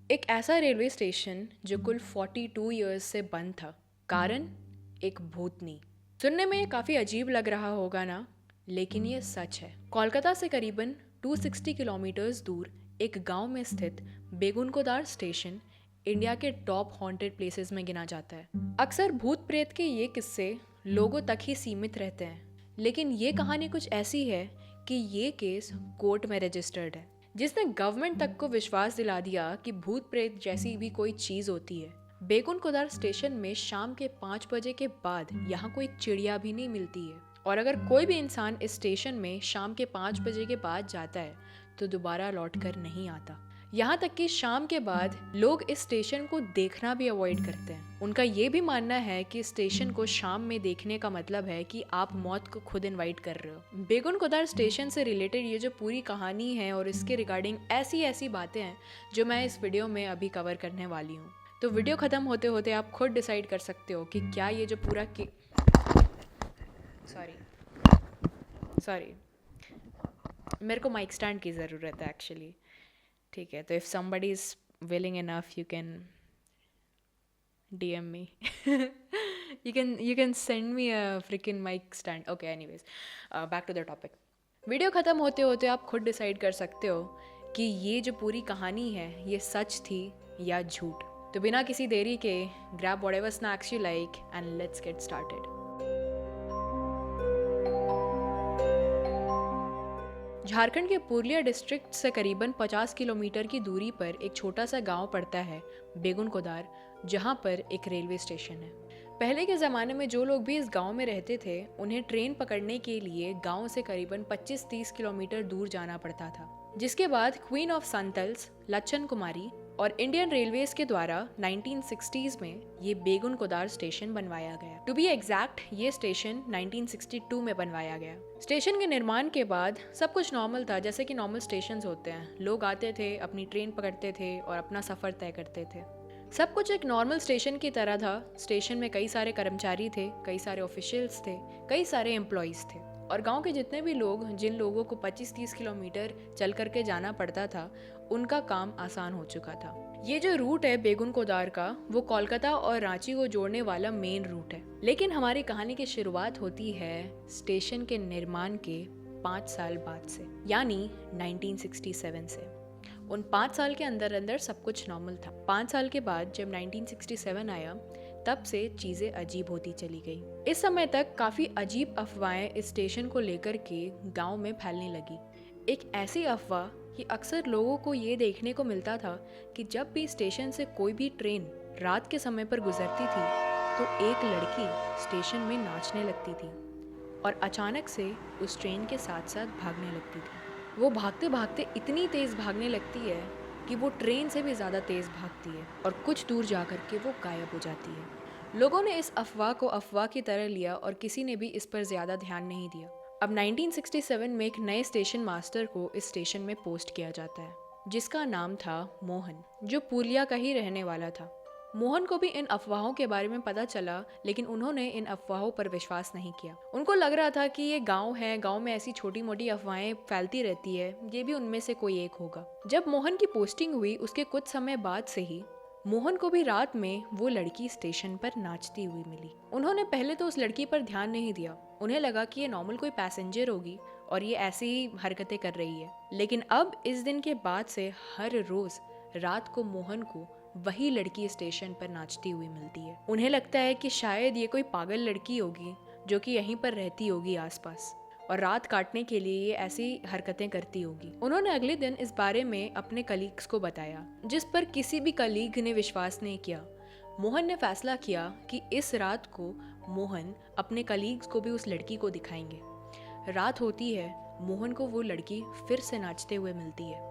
एक ऐसा railway station जो कुल 42 इयर्स से बंद था। कारण एक भूतनी। सुनने में ये काफ़ी अजीब लग रहा होगा ना, लेकिन ये सच है। कोलकाता से करीबन 260 किलोमीटर्स दूर एक गांव में स्थित बेगुनकोदार स्टेशन इंडिया के टॉप हॉन्टेड प्लेसेस में गिना जाता है। अक्सर भूत प्रेत के ये किस्से लोगों तक ही सीमित रहते हैं, लेकिन ये कहानी कुछ ऐसी है कि ये केस कोर्ट में रजिस्टर्ड है, जिसने गवर्नमेंट तक को विश्वास दिला दिया कि भूत प्रेत जैसी भी कोई चीज होती है। बेगुनकोदार स्टेशन में शाम के 5 बजे के बाद यहाँ कोई चिड़िया भी नहीं मिलती है, और अगर कोई भी इंसान इस स्टेशन में शाम के 5 बजे के बाद जाता है तो दोबारा लौट कर नहीं आता। यहाँ तक कि शाम के बाद लोग इस स्टेशन को देखना भी अवॉइड करते हैं। उनका ये भी मानना है कि स्टेशन को शाम में देखने का मतलब है कि आप मौत को खुद इनवाइट कर रहे हो। बेगुनकोदार स्टेशन से रिलेटेड ये जो पूरी कहानी है और इसके रिगार्डिंग ऐसी ऐसी बातें हैं जो मैं इस वीडियो में अभी कवर करने वाली हूँ। तो वीडियो खत्म होते होते आप खुद डिसाइड कर सकते हो कि क्या ये जो पूरा सॉरी मेरे को माइक स्टैंड की ज़रूरत है एक्चुअली। ठीक है, तो if somebody is willing enough you can DM me. You can send me a freaking mic stand. Okay, anyways, back to the topic. Video ख़त्म होते होते आप खुद डिसाइड कर सकते हो कि ये जो पूरी कहानी है ये सच थी या झूठ। तो बिना किसी देरी के grab whatever snacks you like and let's get started. Jharkhand के पुरुलिया डिस्ट्रिक्ट से करीबन 50 किलोमीटर की दूरी पर एक छोटा सा गांव पड़ता है बेगुनकोदार, जहां पर एक रेलवे स्टेशन है। पहले के ज़माने में जो लोग भी इस गांव में रहते थे उन्हें ट्रेन पकड़ने के लिए गांव से करीबन 25-30 किलोमीटर दूर जाना पड़ता था, जिसके बाद क्वीन ऑफ संतल्स लच्छन कुमारी और इंडियन रेलवेज के द्वारा 1960s में ये बेगुनकोदार स्टेशन बनवाया गया। टू बी एग्जैक्ट ये स्टेशन 1962 में बनवाया गया। स्टेशन के निर्माण के बाद सब कुछ नॉर्मल था, जैसे कि नॉर्मल स्टेशंस होते हैं। लोग आते थे, अपनी ट्रेन पकड़ते थे और अपना सफ़र तय करते थे। सब कुछ एक नॉर्मल स्टेशन की तरह था। स्टेशन में कई सारे कर्मचारी थे, कई सारे ऑफिशियल्स थे, कई सारे एम्प्लॉयज़ थे, और गांव के जितने भी लोग, जिन लोगों को 25-30 किलोमीटर चल करके जाना पड़ता था, उनका काम आसान हो चुका था। ये जो रूट है बेगुनकोदार का, वो कोलकाता और रांची को जोड़ने वाला मेन रूट है। लेकिन हमारी कहानी की शुरुआत होती है स्टेशन के निर्माण के 5 साल बाद से, यानी 1967 से। उन 5 साल के अंदर अंदर सब कुछ नॉर्मल था। 5 साल के बाद जब 1967 आया, तब से चीज़ें अजीब होती चली गई। इस समय तक काफ़ी अजीब अफवाहें इस स्टेशन को लेकर के गांव में फैलने लगी। एक ऐसी अफवाह कि अक्सर लोगों को ये देखने को मिलता था कि जब भी स्टेशन से कोई भी ट्रेन रात के समय पर गुजरती थी तो एक लड़की स्टेशन में नाचने लगती थी और अचानक से उस ट्रेन के साथ साथ भागने लगती थी। वो भागते भागते इतनी तेज़ भागने लगती है कि वो ट्रेन से भी ज़्यादा तेज़ भागती है और कुछ दूर जा कर के वो गायब हो जाती है। लोगों ने इस अफवाह को अफवाह की तरह लिया और किसी ने भी इस पर ज़्यादा ध्यान नहीं दिया। अब 1967 में एक नए स्टेशन मास्टर को इस स्टेशन में पोस्ट किया जाता है, जिसका नाम था मोहन, जो पुरुलिया का ही रहने वाला था। मोहन को भी इन अफवाहों के बारे में पता चला, लेकिन उन्होंने इन अफवाहों पर विश्वास नहीं किया। उनको लग रहा था कि ये गांव है, गांव में ऐसी छोटी मोटी अफवाहें फैलती रहती है, ये भी उनमें से कोई एक होगा। जब मोहन की पोस्टिंग हुई उसके कुछ समय बाद से ही मोहन को भी रात में वो लड़की स्टेशन पर नाचती हुई मिली। उन्होंने पहले तो उस लड़की पर ध्यान नहीं दिया। उन्हें लगा कि ये नॉर्मल कोई पैसेंजर होगी और ये ऐसी ही हरकतें कर रही है। लेकिन अब इस दिन के बाद से हर रोज रात को मोहन को वही लड़की स्टेशन पर नाचती हुई मिलती है। उन्हें लगता है कि शायद ये कोई पागल लड़की होगी जो कि यहीं पर रहती होगी आसपास, और रात काटने के लिए ये ऐसी हरकतें करती होगी। उन्होंने अगले दिन इस बारे में अपने कलीग्स को बताया, जिस पर किसी भी कलीग ने विश्वास नहीं किया। मोहन ने फैसला किया कि इस रात को मोहन अपने कलीग्स को भी उस लड़की को दिखाएंगे। रात होती है, मोहन को वो लड़की फिर से नाचते हुए मिलती है।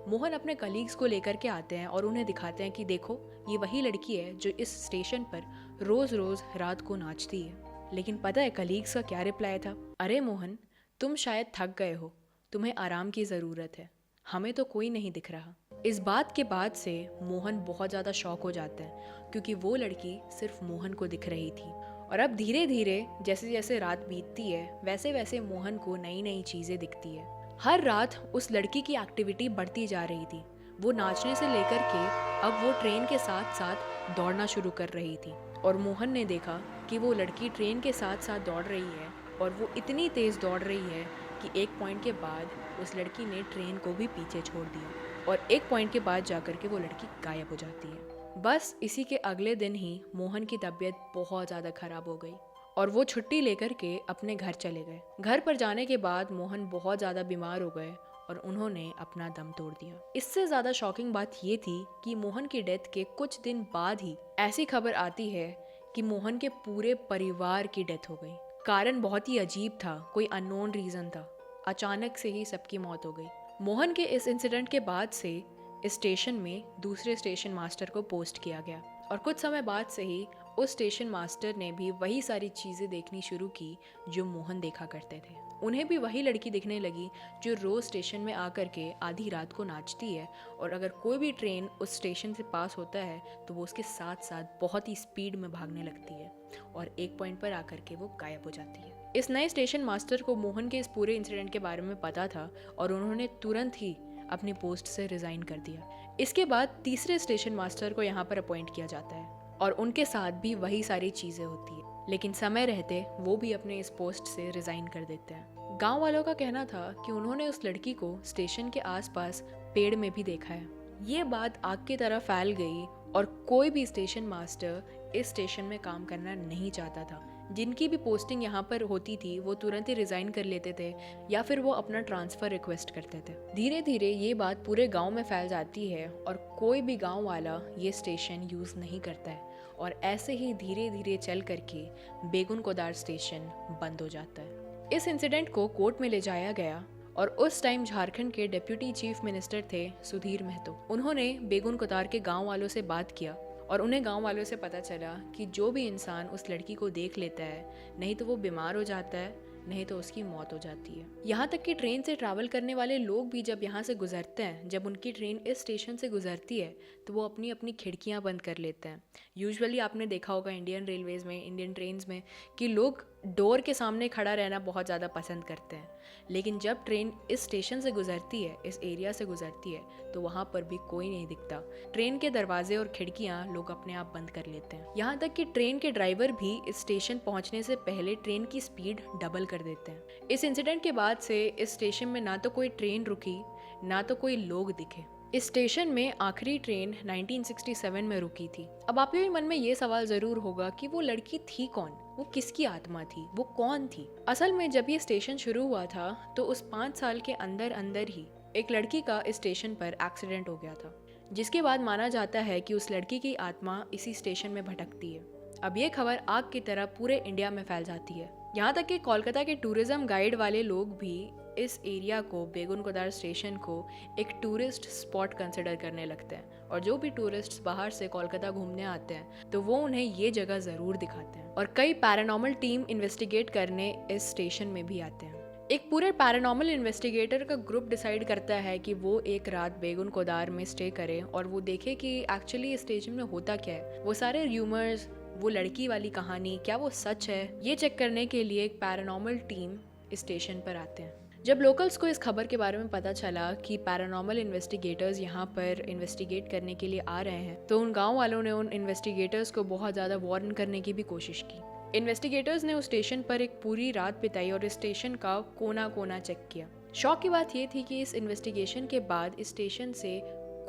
मोहन अपने कलीग्स को लेकर के आते हैं और उन्हें दिखाते हैं कि देखो, ये वही लड़की है जो इस स्टेशन पर रोज रोज रात को नाचती है। लेकिन पता है कलीग्स का क्या रिप्लाई था? अरे मोहन, तुम शायद थक गए हो, तुम्हें आराम की ज़रूरत है, हमें तो कोई नहीं दिख रहा। इस बात के बाद से मोहन बहुत ज़्यादा शॉक हो जाता है, क्योंकि वो लड़की सिर्फ मोहन को दिख रही थी। और अब धीरे धीरे जैसे जैसे रात बीतती है, वैसे वैसे मोहन को नई नई चीज़ें दिखती है। हर रात उस लड़की की एक्टिविटी बढ़ती जा रही थी। वो नाचने से लेकर के अब वो ट्रेन के साथ साथ दौड़ना शुरू कर रही थी और मोहन ने देखा कि वो लड़की ट्रेन के साथ साथ दौड़ रही है और वो इतनी तेज़ दौड़ रही है कि एक पॉइंट के बाद उस लड़की ने ट्रेन को भी पीछे छोड़ दिया और एक पॉइंट के बाद जाकर के वो लड़की गायब हो जाती है। बस इसी के अगले दिन ही मोहन की तबीयत बहुत ज़्यादा ख़राब हो गई और वो छुट्टी लेकर के अपने घर चले गए। घर पर जाने के बाद मोहन बहुत ज़्यादा बीमार हो गए और उन्होंने अपना दम तोड़ दिया। इससे ज़्यादा शॉकिंग बात ये थी कि मोहन की डेथ के कुछ दिन बाद ही ऐसी खबर आती है कि मोहन के पूरे परिवार की डेथ हो गई। कारण बहुत ही अजीब था, कोई अननोन रीज़न था, अचानक से ही सबकी मौत हो गई। मोहन के इस इंसिडेंट के बाद से इस स्टेशन में दूसरे स्टेशन मास्टर को पोस्ट किया गया और कुछ समय बाद से ही उस स्टेशन मास्टर ने भी वही सारी चीज़ें देखनी शुरू की जो मोहन देखा करते थे। उन्हें भी वही लड़की दिखने लगी जो रोज़ स्टेशन में आकर के आधी रात को नाचती है और अगर कोई भी ट्रेन उस स्टेशन से पास होता है तो वो उसके साथ साथ बहुत ही स्पीड में भागने लगती है और एक पॉइंट पर आकर के वो गायब हो जाती है। इस नए स्टेशन मास्टर को मोहन के इस पूरे इंसिडेंट के बारे में पता था और उन्होंने तुरंत ही अपनी पोस्ट से रिज़ाइन कर दिया। इसके बाद तीसरे स्टेशन मास्टर को यहाँ पर अपॉइंट किया जाता है और उनके साथ भी वही सारी चीज़ें होती है, लेकिन समय रहते वो भी अपने इस पोस्ट से रिज़ाइन कर देते हैं। गांव वालों का कहना था कि उन्होंने उस लड़की को स्टेशन के आसपास पेड़ में भी देखा है। ये बात आग की तरह फैल गई और कोई भी स्टेशन मास्टर इस स्टेशन में काम करना नहीं चाहता था। जिनकी भी पोस्टिंग यहाँ पर होती थी वो तुरंत ही रिज़ाइन कर लेते थे या फिर वो अपना ट्रांसफ़र रिक्वेस्ट करते थे। धीरे धीरे ये बात पूरे गांव में फैल जाती है और कोई भी गांव वाला ये स्टेशन यूज़ नहीं करता है और ऐसे ही धीरे धीरे चल करके बेगुन कोदार स्टेशन बंद हो जाता है। इस इंसिडेंट को कोर्ट में ले जाया गया और उस टाइम झारखंड के डिप्यूटी चीफ मिनिस्टर थे सुधीर महतो। उन्होंने बेगुन कोदार के गांव वालों से बात किया और उन्हें गांव वालों से पता चला कि जो भी इंसान उस लड़की को देख लेता है नहीं तो वो बीमार हो जाता है, नहीं तो उसकी मौत हो जाती है। यहाँ तक कि ट्रेन से ट्रैवल करने वाले लोग भी जब यहाँ से गुजरते हैं, जब उनकी ट्रेन इस स्टेशन से गुजरती है तो वो अपनी अपनी खिड़कियाँ बंद कर लेते हैं। यूजुअली आपने देखा होगा इंडियन रेलवेज़ में, इंडियन ट्रेन्स में कि लोग डोर के सामने खड़ा रहना बहुत ज़्यादा पसंद करते हैं, लेकिन जब ट्रेन इस स्टेशन से गुजरती है, इस एरिया से गुजरती है, तो वहाँ पर भी कोई नहीं दिखता। ट्रेन के दरवाजे और खिड़कियाँ लोग अपने आप बंद कर लेते हैं। यहाँ तक कि ट्रेन के ड्राइवर भी इस स्टेशन पहुँचने से पहले ट्रेन की स्पीड डबल कर देते हैं। इस इंसिडेंट के बाद से इस स्टेशन में ना तो कोई ट्रेन रुकी, ना तो कोई लोग दिखे। इस स्टेशन में आखिरी ट्रेन 1967 में रुकी थी। अब आपके भी मन में ये सवाल ज़रूर होगा कि वो लड़की थी कौन, वो किसकी आत्मा थी, वो कौन थी। असल में जब ये स्टेशन शुरू हुआ था तो उस 5 साल के अंदर अंदर ही एक लड़की का इस स्टेशन पर एक्सीडेंट हो गया था, जिसके बाद माना जाता है कि उस लड़की की आत्मा इसी स्टेशन में भटकती है। अब ये खबर आग की तरह पूरे इंडिया में फैल जाती है, यहाँ तक कि कोलकाता के टूरिज्म गाइड वाले लोग भी इस एरिया को, बेगुन कोदार स्टेशन को एक टूरिस्ट स्पॉट कंसिडर करने लगते हैं और जो भी टूरिस्ट्स बाहर से कोलकाता घूमने आते हैं तो वो उन्हें ये जगह ज़रूर दिखाते हैं और कई पैरानॉर्मल टीम इन्वेस्टिगेट करने इस स्टेशन में भी आते हैं। एक पूरे पैरानॉर्मल इन्वेस्टिगेटर का ग्रुप डिसाइड करता है कि वो एक रात बेगुन कोदार में स्टे करें और वो देखे कि एक्चुअली इस स्टेशन में होता क्या है। वो सारे र्यूमर्स, वो लड़की वाली कहानी, क्या वो सच है, ये चेक करने के लिए एक पैरानॉर्मल टीम इस स्टेशन पर आते हैं। जब लोकल्स को इस खबर के बारे में पता चला कि पैरानॉर्मल इन्वेस्टिगेटर्स यहाँ पर इन्वेस्टिगेट करने के लिए आ रहे हैं तो उन गांव वालों ने उन इन्वेस्टिगेटर्स को बहुत ज़्यादा वार्न करने की भी कोशिश की। इन्वेस्टिगेटर्स ने उस स्टेशन पर एक पूरी रात बिताई और इस स्टेशन का कोना कोना चेक किया। शौक की बात ये थी कि इस इन्वेस्टिगेशन के बाद इस स्टेशन से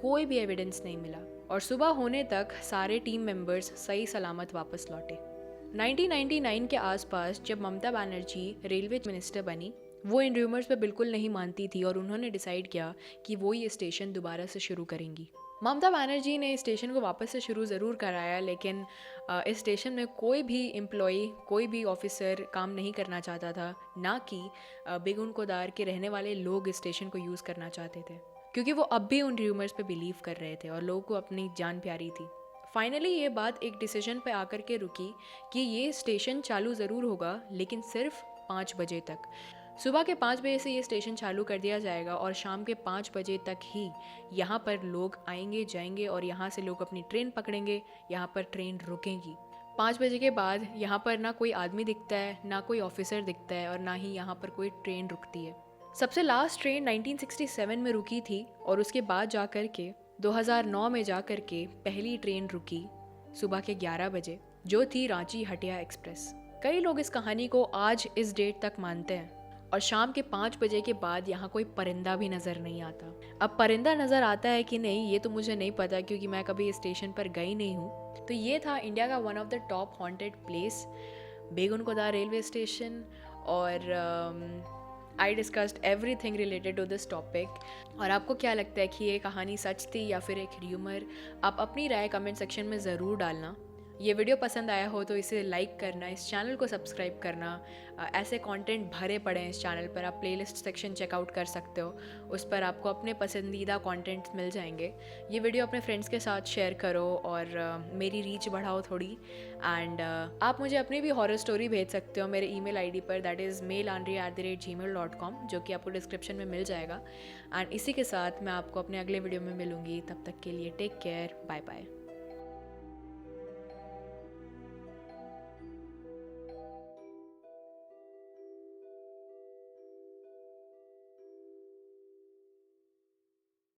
कोई भी एविडेंस नहीं मिला और सुबह होने तक सारे टीम मेंबर्स सही सलामत वापस लौटे। 1999 के आसपास जब ममता बनर्जी रेलवे मिनिस्टर बनी, वो इन र्यूमर्स पे बिल्कुल नहीं मानती थी और उन्होंने डिसाइड किया कि वो ये स्टेशन दोबारा से शुरू करेंगी। ममता बनर्जी ने इस स्टेशन को वापस से शुरू ज़रूर कराया, लेकिन इस स्टेशन में कोई भी एम्प्लॉई, कोई भी ऑफिसर काम नहीं करना चाहता था, ना कि बेगुन कोदार के रहने वाले लोग इस स्टेशन को यूज़ करना चाहते थे, क्योंकि वो अब भी उन र्यूमर्स पे बिलीव कर रहे थे और लोगों को अपनी जान प्यारी थी। फाइनली ये बात एक डिसीजन पे आकर के रुकी कि ये स्टेशन चालू ज़रूर होगा, लेकिन सिर्फ 5 बजे तक। सुबह के 5 बजे से ये स्टेशन चालू कर दिया जाएगा और शाम के 5 बजे तक ही यहाँ पर लोग आएंगे जाएंगे और यहाँ से लोग अपनी ट्रेन पकड़ेंगे, यहाँ पर ट्रेन रुकेगी। 5 बजे के बाद यहाँ पर ना कोई आदमी दिखता है, ना कोई ऑफिसर दिखता है और ना ही यहाँ पर कोई ट्रेन रुकती है। सबसे लास्ट ट्रेन 1967 में रुकी थी और उसके बाद जा कर के 2009 में जा कर के पहली ट्रेन रुकी सुबह के 11 बजे, जो थी रांची हटिया एक्सप्रेस। कई लोग इस कहानी को आज इस डेट तक मानते हैं और शाम के 5 बजे के बाद यहाँ कोई परिंदा भी नज़र नहीं आता। अब परिंदा नज़र आता है कि नहीं ये तो मुझे नहीं पता, क्योंकि मैं कभी इस स्टेशन पर गई नहीं हूँ। तो ये था इंडिया का one of the top haunted place, Begunkodar railway station. और I discussed everything related to this topic. और आपको क्या लगता है कि ये कहानी सच थी या फिर एक र्यूमर? आप अपनी राय कमेंट सेक्शन में ज़रूर डालना। ये वीडियो पसंद आया हो तो इसे लाइक करना, इस चैनल को सब्सक्राइब करना। ऐसे कंटेंट भरे पड़े हैं इस चैनल पर, आप प्लेलिस्ट सेक्शन चेकआउट कर सकते हो, उस पर आपको अपने पसंदीदा कंटेंट्स मिल जाएंगे। ये वीडियो अपने फ्रेंड्स के साथ शेयर करो और मेरी रीच बढ़ाओ थोड़ी। एंड आप मुझे अपनी भी हॉरर स्टोरी भेज सकते हो मेरे email ID पर, दैट इज़ mailanri@gmail.com, जो कि आपको डिस्क्रिप्शन में मिल जाएगा। एंड इसी के साथ मैं आपको अपने अगले वीडियो में मिलूँगी। तब तक के लिए टेक केयर, बाय बाय।